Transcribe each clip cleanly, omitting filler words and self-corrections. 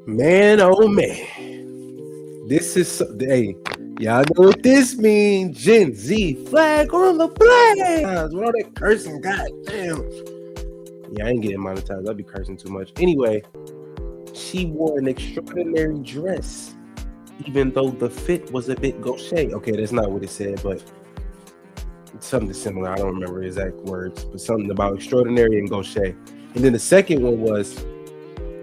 Man, oh man. This is, hey, y'all know what this means. Gen Z flag on the flag. With all that cursing, goddamn. Yeah, I ain't getting monetized. I'll be cursing too much. Anyway, she wore an extraordinary dress, even though the fit was a bit gauche. Okay, that's not what it said, but something similar. I don't remember exact words, but something about extraordinary and gauche. And then the second one was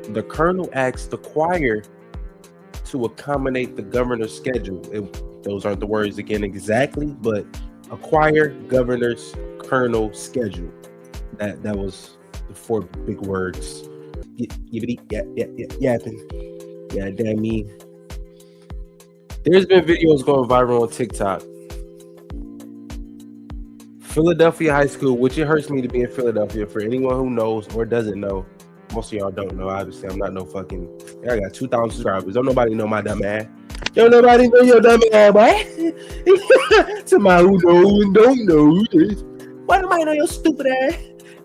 the colonel asked the choir to accommodate the governor's schedule. Those aren't the words again exactly, but a choir, governor's, colonel schedule. That was the four big words. Yapping. Yeah, damn me. There's been videos going viral on TikTok. Philadelphia High School, which it hurts me to be in Philadelphia. For anyone who knows or doesn't know, most of y'all don't know. Obviously, I'm not no fucking. I got 2,000 subscribers. Don't nobody know my dumb ass. Don't nobody know your dumb ass, boy. Somebody who knows and don't know. Why nobody know your stupid ass?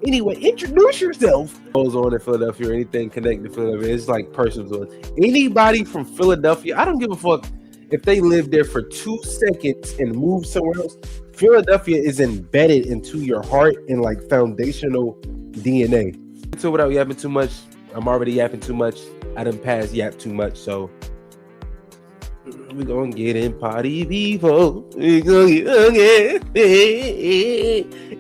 Anyway, introduce yourself. Goes on in Philadelphia or anything connected to Philadelphia. It's like personal. Anybody from Philadelphia, I don't give a fuck if they live there for 2 seconds and move somewhere else. Philadelphia is embedded into your heart and like foundational DNA. So without yapping too much, I'm already yapping too much. I done passed yap too much, so we gonna get in party people. We gonna get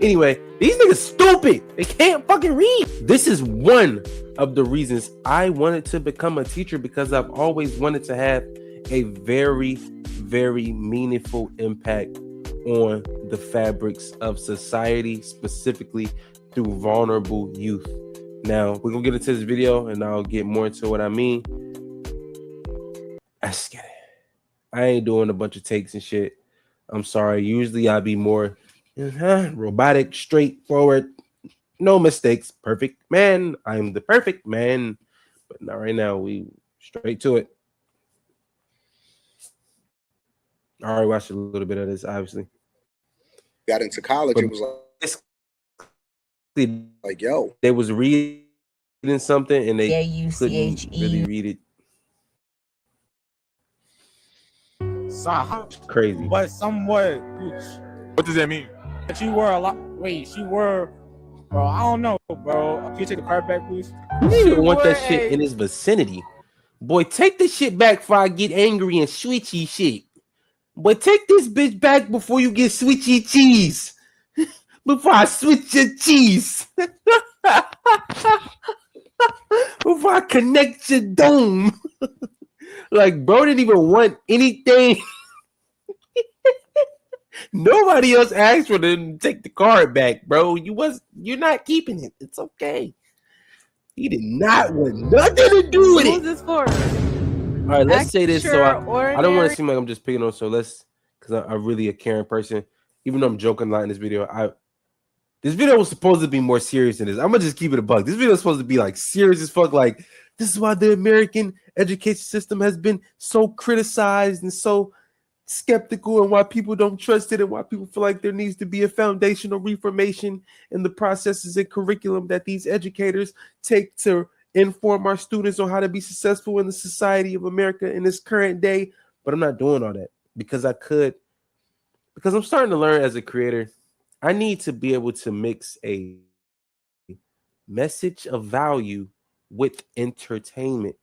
anyway. These niggas stupid. They can't fucking read. This is one of the reasons I wanted to become a teacher, because I've always wanted to have a very, very meaningful impact on the fabrics of society, specifically through vulnerable youth. Now, we're going to get into this video and I'll get more into what I mean. Let's get it. I ain't doing a bunch of takes and shit. I'm sorry. Usually I'll be more robotic, straightforward, no mistakes, perfect man. I'm the perfect man. But not right now. We straight to it. I already watched a little bit of this, obviously. Got into college, but it was like, yo, they was reading something and they couldn't really read it. Crazy, but somewhat. What does that mean? She wore a lot. Wait, she wore. Bro, I don't know, bro. Can you take the card back, please? You didn't want that shit in his vicinity. Boy, take the shit back before I get angry and switchy shit. Boy, take this bitch back before you get switchy cheese. Before I switch your cheese. Before I connect your dome. Like, bro didn't even want anything. Nobody else asked for them to take the card back, bro. You're not keeping it. It's okay. He did not want nothing to do with it. Who's this for? All right, let's say this. So I don't want to seem like I'm just picking on. So because I'm really a caring person. Even though I'm joking a lot in this video, this video was supposed to be more serious than this. I'm gonna just keep it a buck. This video is supposed to be like serious as fuck. Like, this is why the American education system has been so criticized and so skeptical, and why people don't trust it, and why people feel like there needs to be a foundational reformation in the processes and curriculum that these educators take to inform our students on how to be successful in the society of America in this current day. But I'm not doing all that because I'm starting to learn as a creator. I need to be able to mix a message of value with entertainment.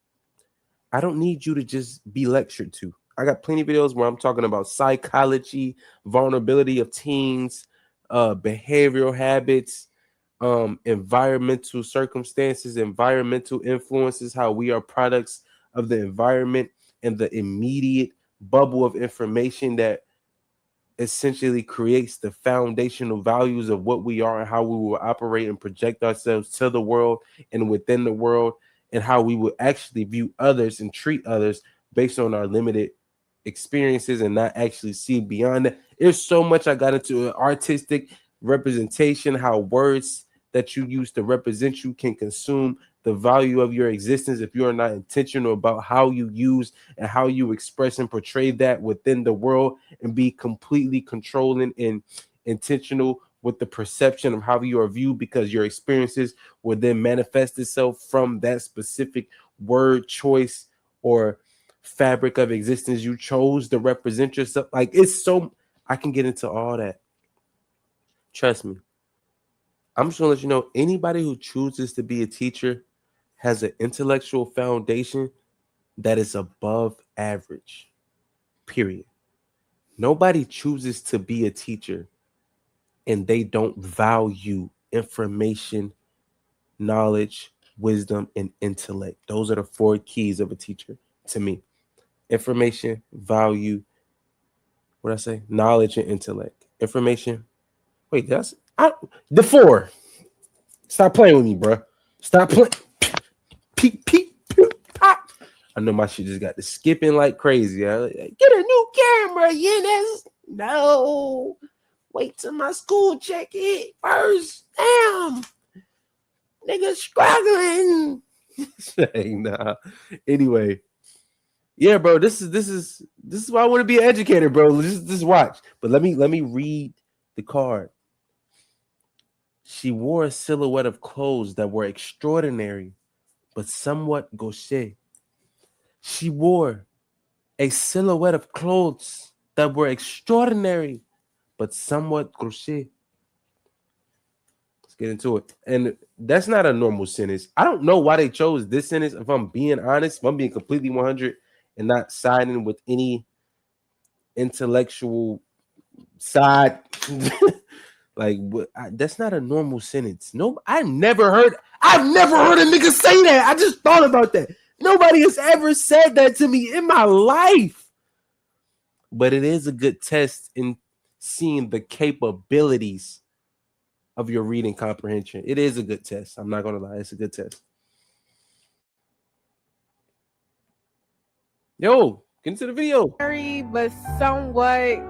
I don't need you to just be lectured to. I got plenty of videos where I'm talking about psychology, vulnerability of teens, behavioral habits, environmental circumstances, environmental influences, how we are products of the environment and the immediate bubble of information that essentially creates the foundational values of what we are and how we will operate and project ourselves to the world and within the world, and how we will actually view others and treat others based on our limited experiences and not actually see beyond that. There's so much I got into artistic representation, how words that you use to represent you can consume the value of your existence if you are not intentional about how you use and how you express and portray that within the world, and be completely controlling and intentional with the perception of how you are viewed, because your experiences will then manifest itself from that specific word choice or fabric of existence you chose to represent yourself. Like, it's so, I can get into all that. Trust me. I'm just gonna let you know, anybody who chooses to be a teacher has an intellectual foundation that is above average. Period. Nobody chooses to be a teacher and they don't value information, knowledge, wisdom, and intellect. Those are the 4 keys of a teacher to me. Information, value, what did I say? Knowledge and intellect. Information. Wait, that's the 4. Stop playing with me, bro. Stop playing. Peep, peep, peep, pop. I know my shit just got to skipping like crazy. Get a new camera, Eunice. No. Wait till my school check it first. Damn. Nigga struggling. Hey, nah. Anyway. Yeah, bro. This is why I want to be an educator, bro. Just watch. But let me read the card. She wore a silhouette of clothes that were extraordinary, but somewhat gauche. She wore a silhouette of clothes that were extraordinary, but somewhat gauche. Let's get into it. And that's not a normal sentence. I don't know why they chose this sentence. If I'm being honest, if I'm being completely 100 and not siding with any intellectual side, like that's not a normal sentence. No, I've never heard a nigga say that. I just thought about that. Nobody has ever said that to me in my life. But it is a good test in seeing the capabilities of your reading comprehension. It is a good test. I'm not gonna lie, it's a good test. Yo, get into the video. But somewhat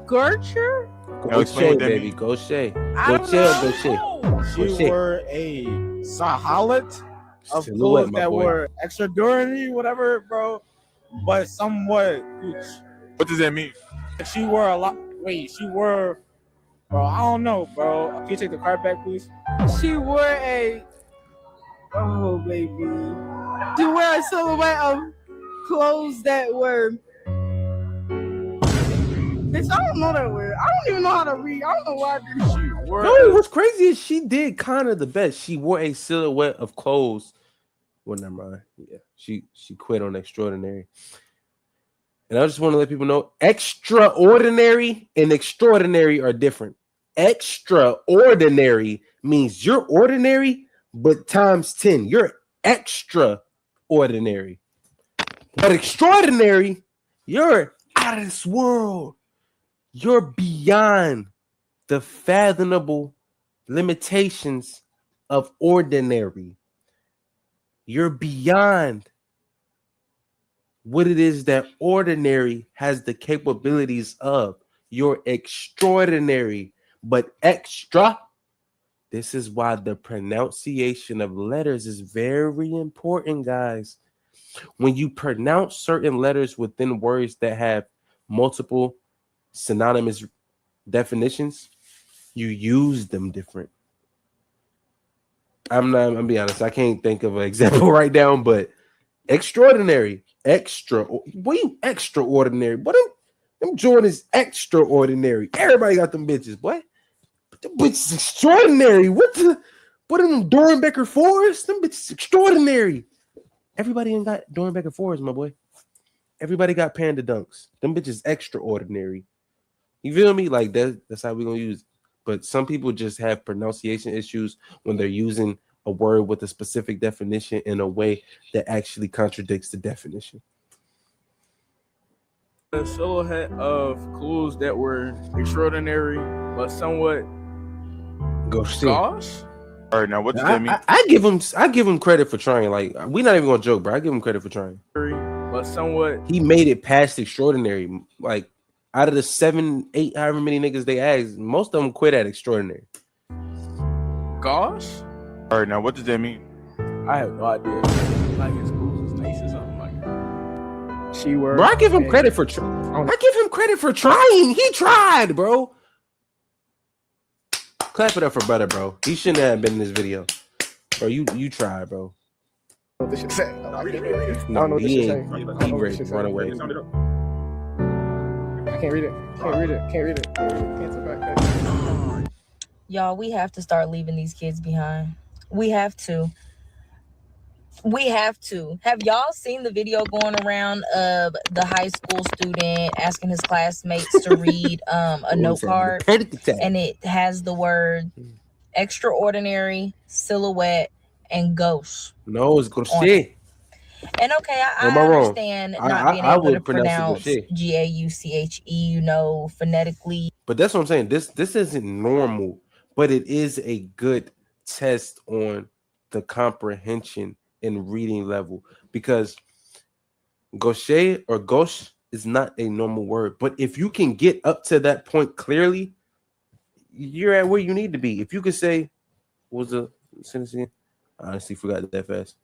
Gertrude? Go Shay, baby. Go Shay. Go chill. Go Shay. She wore a silhouette of clothes that were extraordinary, whatever, bro. But somewhat. What does that mean? She wore a lot. Wait, she wore. Bro, I don't know, bro. Can you take the card back, please? She wore a. Oh, baby. She wore a silhouette of clothes that were. Bitch, I don't know that word. I don't even know how to read. I don't know why I did she wore. No, what's crazy is she did kind of the best. She wore a silhouette of clothes. Well, never mind. Yeah, she quit on extraordinary. And I just want to let people know, extraordinary and extraordinary are different. Extraordinary means you're ordinary, but times 10. You're extraordinary. But extraordinary, you're out of this world. You're beyond the fathomable limitations of ordinary. You're beyond what it is that ordinary has the capabilities of. You're extraordinary, but extra. This is why the pronunciation of letters is very important, guys. When you pronounce certain letters within words that have multiple synonymous definitions, you use them different. I'm being honest, I can't think of an example right now, but extraordinary, what you extraordinary? But them Jordans extraordinary. Everybody got them bitches, boy. But them bitches extraordinary. What them Dorenbecker fours? Them bitches extraordinary. Everybody ain't got Dorenbecker fours, my boy. Everybody got Panda Dunks. Them bitches extraordinary. You feel me? Like that's how we're gonna use it. But some people just have pronunciation issues when they're using a word with a specific definition in a way that actually contradicts the definition. A silhouette of clothes that were extraordinary, but somewhat Gosh. All right, now what does that mean? I give him credit for trying. Like, we're not even gonna joke, bro. I give him credit for trying. But somewhat, he made it past extraordinary. Like, out of the 7, 8, however many niggas they asked, most of them quit at extraordinary. Gosh. All right, now what does that mean? I have no idea. Like his clothes was nice or something like that. She wore. Bro, I give him credit for trying. I give him credit for trying. He tried, bro. Clap it up for brother, bro. He shouldn't have been in this video. Bro, you try, bro. What this shit say? No, he he ain't. He ready to run away. I can't read it. Can't read it. Cancel back. Y'all, we have to start leaving these kids behind. We have to. Have y'all seen the video going around of the high school student asking his classmates to read a note card, and it has the word extraordinary, silhouette, and ghost? No, it's Gaucher. And okay, I understand not being able to pronounce Gauche, phonetically. But that's what I'm saying. This isn't normal, but it is a good test on the comprehension and reading level, because gauche or gauche is not a normal word. But if you can get up to that point clearly, you're at where you need to be. If you could say, what was the sentence again? I honestly forgot that fast.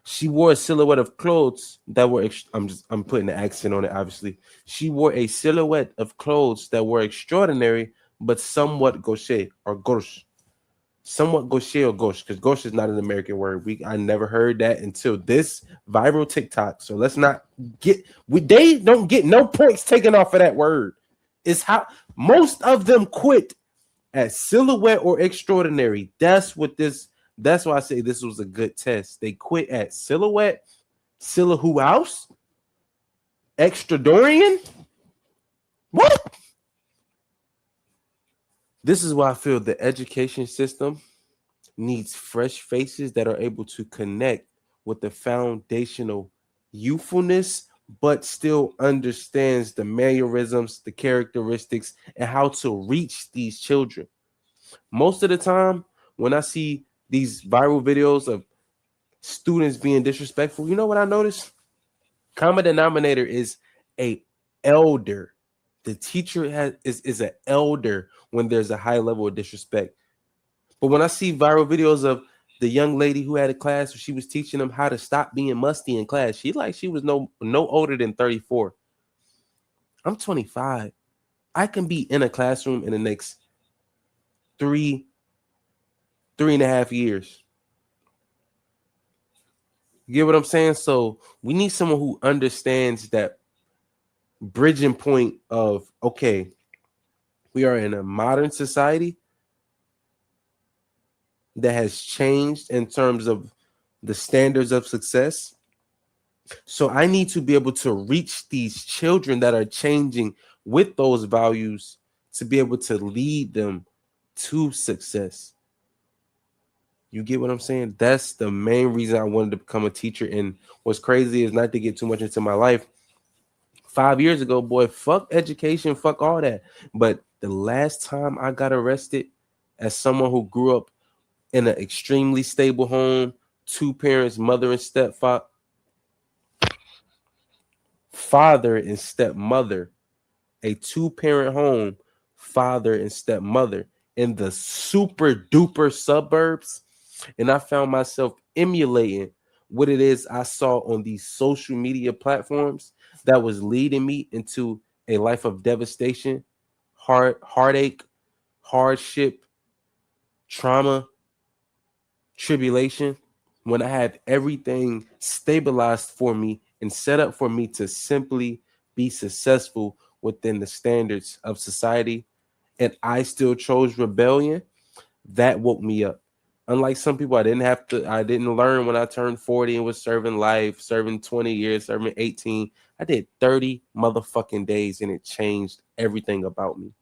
She wore a silhouette of clothes that were. I'm putting the accent on it. Obviously, she wore a silhouette of clothes that were extraordinary, but somewhat gauche or gauche. Somewhat gauche or gauche, because gauche is not an American word. I never heard that until this viral TikTok. So let's not get. They don't get no points taken off of that word. It's how most of them quit at silhouette or extraordinary. That's what this. That's why I say this was a good test. They quit at silhouette, house, extradorian. What? This is why I feel the education system needs fresh faces that are able to connect with the foundational youthfulness, but still understands the mannerisms, the characteristics, and how to reach these children. Most of the time, when I see these viral videos of students being disrespectful, you know what I notice? Common denominator is a elder. The teacher is an elder when there's a high level of disrespect. But when I see viral videos of the young lady who had a class where she was teaching them how to stop being musty in class, she was no older than 34. I'm 25. I can be in a classroom in the next 3.5 years. You get what I'm saying? So we need someone who understands that bridging point of, okay, we are in a modern society that has changed in terms of the standards of success. So I need to be able to reach these children that are changing with those values to be able to lead them to success. You get what I'm saying? That's the main reason I wanted to become a teacher. And what's crazy is, not to get too much into my life, 5 years ago, boy, fuck education, fuck all that. But the last time I got arrested as someone who grew up in an extremely stable home, 2 parents, mother and stepfather, father and stepmother, a 2-parent home, father and stepmother in the super duper suburbs. And I found myself emulating what it is I saw on these social media platforms that was leading me into a life of devastation, heartache, hardship, trauma, tribulation, when I had everything stabilized for me and set up for me to simply be successful within the standards of society, and I still chose rebellion. That woke me up. Unlike some people, I didn't learn when I turned 40 and was serving life, serving 20 years, serving 18. I did 30 motherfucking days, and it changed everything about me.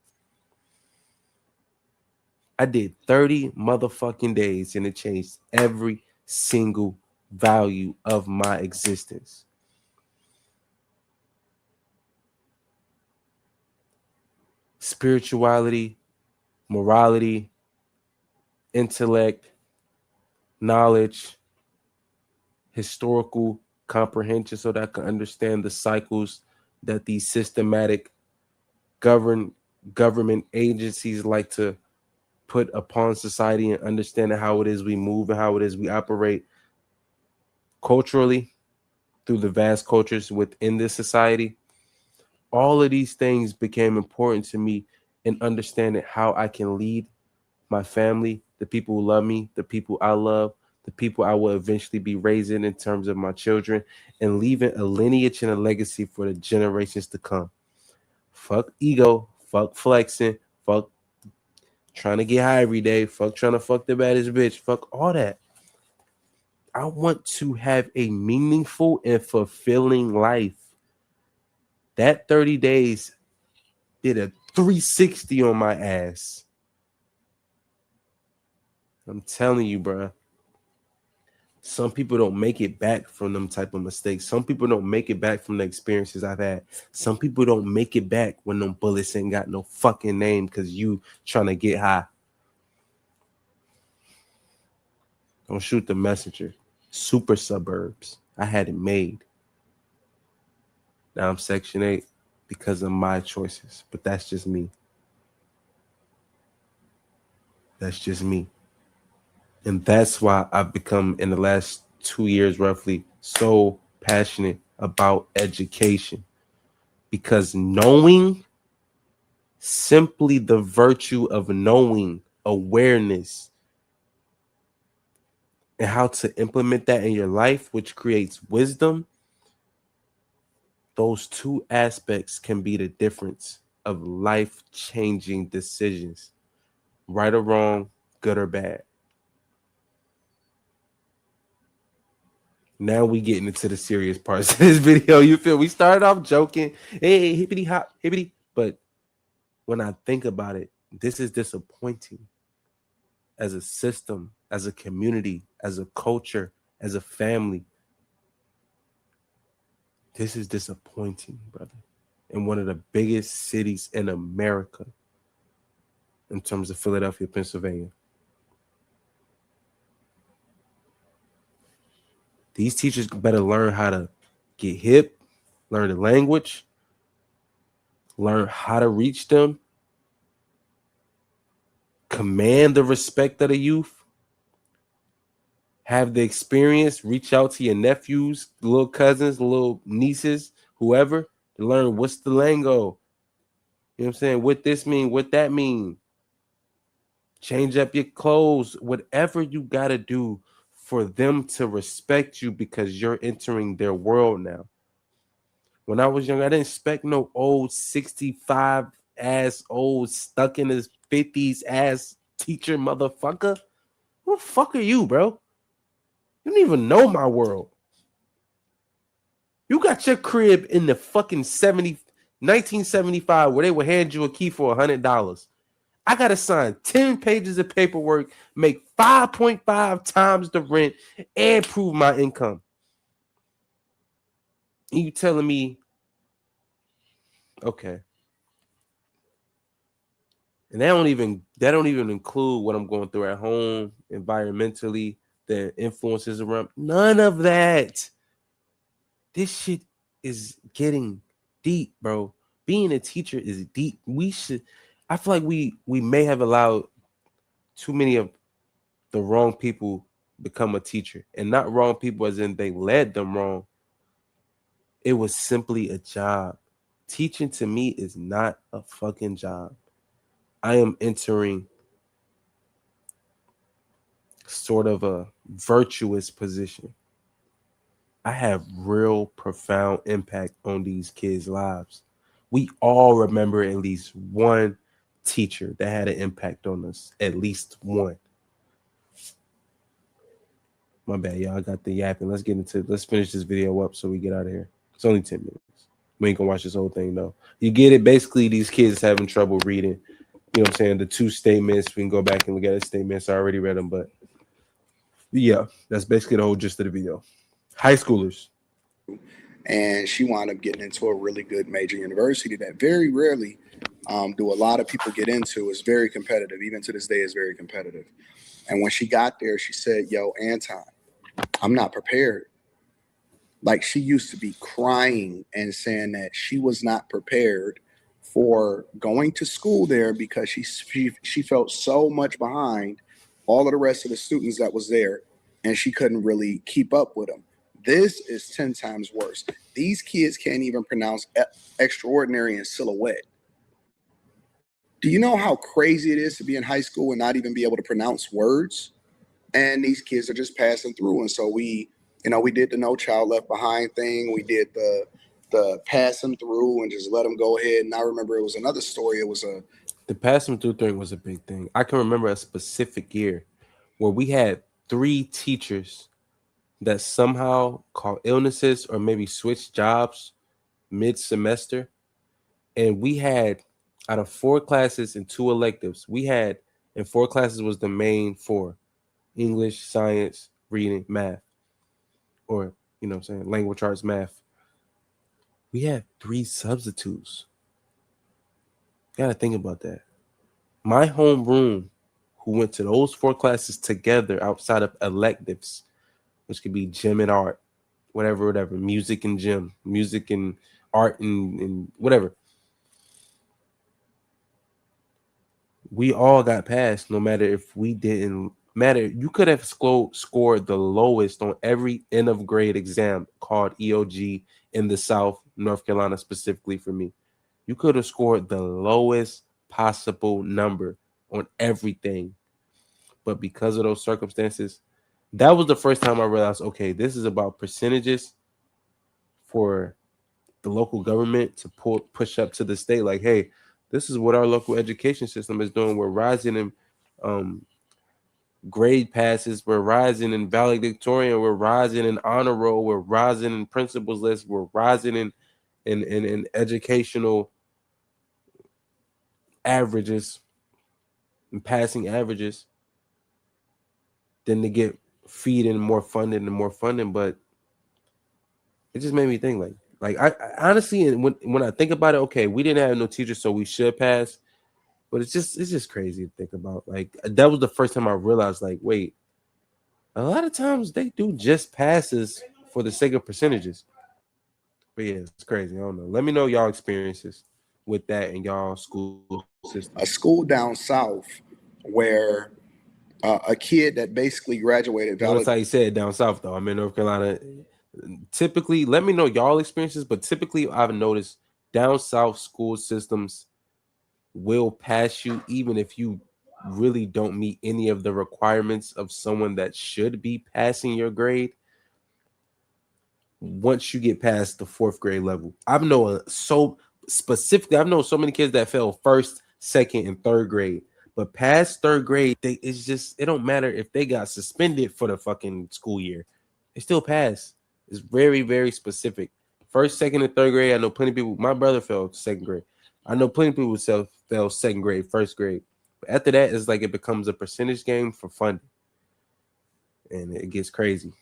I did 30 motherfucking days, and it changed every single value of my existence. Spirituality, morality, intellect, knowledge, historical comprehension, so that I can understand the cycles that these systematic government agencies like to put upon society, and understanding how it is we move and how it is we operate culturally through the vast cultures within this society. All of these things became important to me and understanding how I can lead my family, the people who love me, the people I love, the people I will eventually be raising in terms of my children, and leaving a lineage and a legacy for the generations to come. Fuck ego, fuck flexing, fuck trying to get high every day, fuck trying to fuck the baddest bitch, fuck all that. I want to have a meaningful and fulfilling life. That 30 days did a 360 on my ass. I'm telling you, bro. Some people don't make it back from them type of mistakes. Some people don't make it back from the experiences I've had. Some people don't make it back when them bullets ain't got no fucking name because you trying to get high. Don't shoot the messenger. Super suburbs. I had it made. Now I'm Section 8 because of my choices. But that's just me. That's just me. And that's why I've become, in the last 2 years roughly, so passionate about education. Because knowing, simply the virtue of knowing, awareness, and how to implement that in your life, which creates wisdom, those two aspects can be the difference of life-changing decisions, right or wrong, good or bad. Now we getting into the serious parts of this video. You feel? We started off joking, hey, hippity hop, hippity, but when I think about it, this is disappointing as a system, as a community, as a culture, as a family. This is disappointing, brother. In one of the biggest cities in America, in terms of Philadelphia, Pennsylvania. These teachers better learn how to get hip, learn the language, learn how to reach them, command the respect of the youth, have the experience, reach out to your nephews, little cousins, little nieces, whoever, to learn what's the lingo. You know what I'm saying? What this mean, what that mean. Change up your clothes, whatever you got to do for them to respect you because you're entering their world now. When I was young, I didn't expect no old 65 ass old stuck in his 50s ass teacher motherfucker. Who the fuck are you, bro? You don't even know my world. You got your crib in the fucking 1975 where they would hand you a key for $100. I got to sign 10 pages of paperwork, make 5.5 times the rent, and prove my income. And you telling me, okay. And that don't even include what I'm going through at home, environmentally, the influences around. None of that. This shit is getting deep, bro. Being a teacher is deep. I feel like we may have allowed too many of the wrong people become a teacher. And not wrong people as in they led them wrong. It was simply a job. Teaching to me is not a fucking job. I am entering sort of a virtuous position. I have real profound impact on these kids' lives. We all remember at least one teacher that had an impact on us. At least one. My bad, y'all. I got the yapping. Let's finish this video up so we get out of here. It's only 10 minutes. We ain't gonna watch this whole thing though. You get it? Basically, these kids having trouble reading. You know what I'm saying? The two statements. We can go back and look at the statements. I already read them, but yeah, that's basically the whole gist of the video. High schoolers. And she wound up getting into a really good major university that very rarely do a lot of people get into. It's very competitive. Even to this day, it's very competitive. And when she got there, she said, yo, Anton, I'm not prepared. Like, she used to be crying and saying that she was not prepared for going to school there because she felt so much behind all of the rest of the students that was there, and she couldn't really keep up with them. This is 10 times worse. These kids can't even pronounce extraordinary and silhouette. Do you know how crazy it is to be in high school and not even be able to pronounce words? And these kids are just passing through. And so we did the No Child Left Behind thing. We did the pass them through and just let them go ahead. And I remember it was another story. It was the pass them through thing was a big thing. I can remember a specific year where we had 3 teachers that somehow caught illnesses or maybe switched jobs mid-semester. And we had, out of 4 classes and 2 electives, we had, and 4 classes was the main 4: English, science, reading, math, or, you know what I'm saying, language arts, math. We had 3 substitutes. You gotta think about that. My homeroom, who went to those 4 classes together outside of electives, which could be gym and art, whatever, music and gym, music and art and whatever. We all got passed, no matter if we didn't matter. You could have scored the lowest on every end of grade exam called EOG in the South, North Carolina, specifically for me. You could have scored the lowest possible number on everything. But because of those circumstances, that was the first time I realized, okay, this is about percentages for the local government to push up to the state. Like, hey, this is what our local education system is doing. We're rising in grade passes. We're rising in valedictorian. We're rising in honor roll. We're rising in principals list. We're rising in educational averages and passing averages. Then to get feeding more funding, but it just made me think like I honestly, when I think about it, okay, we didn't have no teachers, so we should pass. But it's just crazy to think about. Like, that was the first time I realized, like, wait, a lot of times they do just passes for the sake of percentages. But yeah, it's crazy. I don't know. Let me know y'all experiences with that in y'all school system. a school down south where a kid that basically graduated. Notice how you said down south, though. I'm in North Carolina. Typically, let me know y'all experiences, but typically I've noticed down south school systems will pass you even if you really don't meet any of the requirements of someone that should be passing your grade. Once you get past the 4th grade level, I've known so many kids that fell 1st, 2nd, and 3rd grade, but past 3rd grade, it don't matter if they got suspended for the fucking school year, they still pass. It's very, very specific. 1st, 2nd, and 3rd grade. I know plenty of people. My brother fell 2nd grade. I know plenty of people fell 2nd grade, 1st grade. But after that, it's like it becomes a percentage game for funding, and it gets crazy.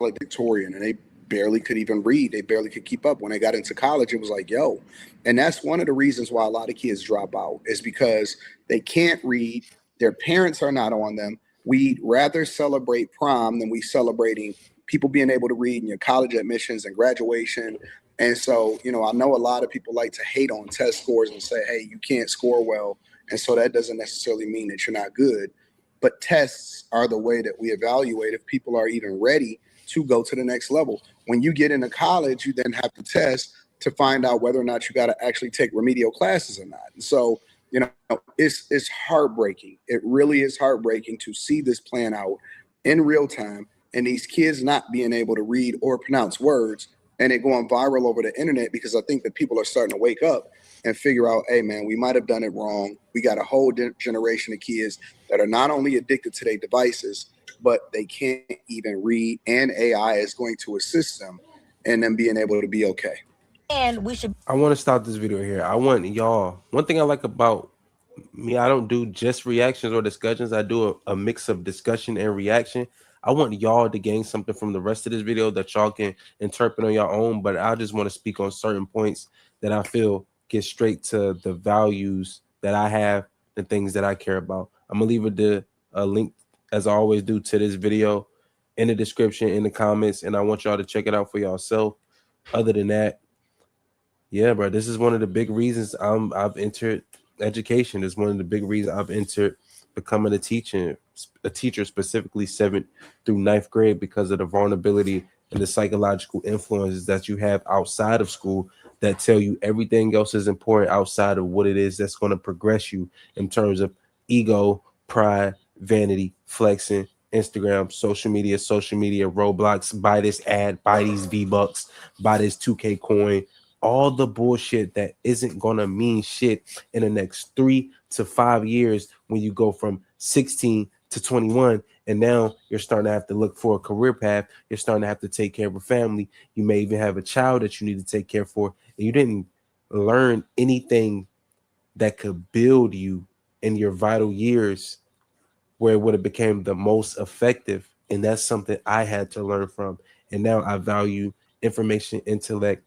Like Victorian, and they barely could even read. They barely could keep up. When they got into college, it was like, yo. And that's one of the reasons why a lot of kids drop out, is because they can't read. Their parents are not on them. We'd rather celebrate prom than we celebrating people being able to read in your college admissions and graduation. And so, I know a lot of people like to hate on test scores and say, hey, you can't score well. And so that doesn't necessarily mean that you're not good. But tests are the way that we evaluate if people are even ready to go to the next level. When you get into college, you then have to test to find out whether or not you got to actually take remedial classes or not. And so, it's heartbreaking. It really is heartbreaking to see this plan out in real time and these kids not being able to read or pronounce words, and it going viral over the internet, because I think that people are starting to wake up and figure out, hey, man, we might have done it wrong. We got a whole generation of kids that are not only addicted to their devices, but they can't even read, and AI is going to assist them in them being able to be okay. And we should. I want to stop this video here. I want y'all. One thing I like about me, I don't do just reactions or discussions. I do a mix of discussion and reaction. I want y'all to gain something from the rest of this video that y'all can interpret on your own. But I just want to speak on certain points that I feel get straight to the values that I have, the things that I care about. I'm gonna leave a link, as I always do, to this video in the description, in the comments, and I want y'all to check it out for yourself. Other than that, yeah, bro, this is one of the big reasons I've entered education. It's one of the big reasons I've entered becoming a teacher, specifically 7th through 9th grade, because of the vulnerability and the psychological influences that you have outside of school that tell you everything else is important outside of what it is that's going to progress you in terms of ego, pride, vanity, flexing, Instagram, social media, Roblox, buy this ad, buy these V-Bucks, buy this 2K coin, all the bullshit that isn't gonna mean shit in the next 3 to 5 years when you go from 16 to 21, and now you're starting to have to look for a career path. You're starting to have to take care of a family. You may even have a child that you need to take care for, and you didn't learn anything that could build you in your vital years where it would have became the most effective. And that's something I had to learn from. And now I value information, intellect,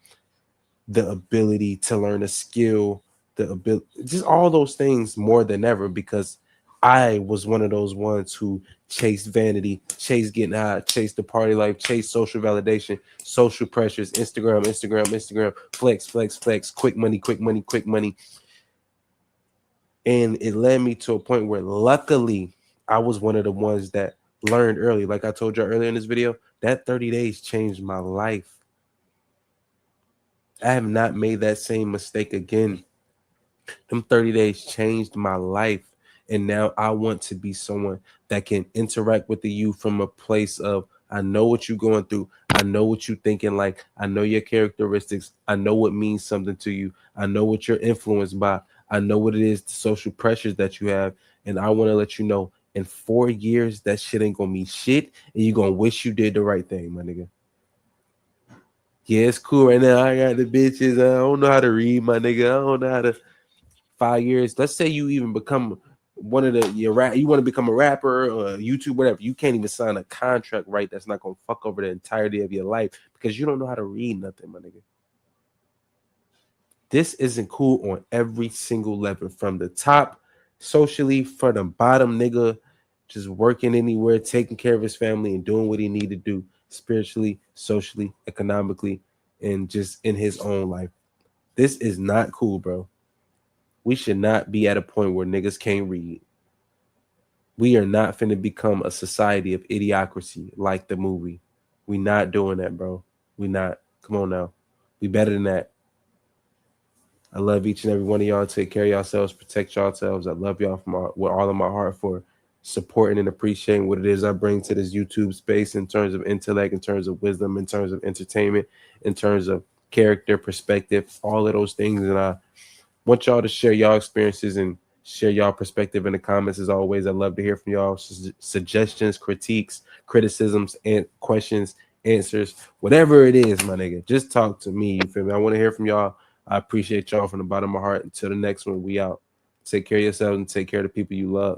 the ability to learn a skill, the ability, just all those things more than ever, because I was one of those ones who chased vanity, chased getting high, chased the party life, chased social validation, social pressures, Instagram, flex, quick money. And it led me to a point where luckily I was one of the ones that learned early. Like I told you earlier in this video, that 30 days changed my life. I have not made that same mistake again. Them 30 days changed my life. And now I want to be someone that can interact with the youth from a place of, I know what you're going through. I know what you're thinking like. I know your characteristics. I know what means something to you. I know what you're influenced by. I know what it is, the social pressures that you have. And I want to let you know, in 4 years, that shit ain't going to mean shit. And you're going to wish you did the right thing, my nigga. Yeah, it's cool right now. I got the bitches. I don't know how to read, my nigga. I don't know how to. 5 years. Let's say you even become one of you want to become a rapper or YouTube, whatever. You can't even sign a contract, right? That's not gonna fuck over the entirety of your life because you don't know how to read nothing, my nigga. This isn't cool on every single level, from the top socially, for the bottom nigga just working anywhere, taking care of his family and doing what he need to do spiritually, socially, economically, and just in his own life. This is not cool, bro. We should not be at a point where niggas can't read. We are not finna become a society of idiocracy like the movie. We not doing that, bro. We not. Come on now. We better than that. I love each and every one of y'all. Take care of yourselves. Protect yourselves. I love y'all with all of my heart for supporting and appreciating what it is I bring to this YouTube space in terms of intellect, in terms of wisdom, in terms of entertainment, in terms of character, perspective, all of those things. And I want y'all to share y'all experiences and share y'all perspective in the comments. As always, I love to hear from y'all. Suggestions, critiques, criticisms, and questions, answers, whatever it is, my nigga. Just talk to me. You feel me? I want to hear from y'all. I appreciate y'all from the bottom of my heart. Until the next one, we out. Take care of yourselves and take care of the people you love.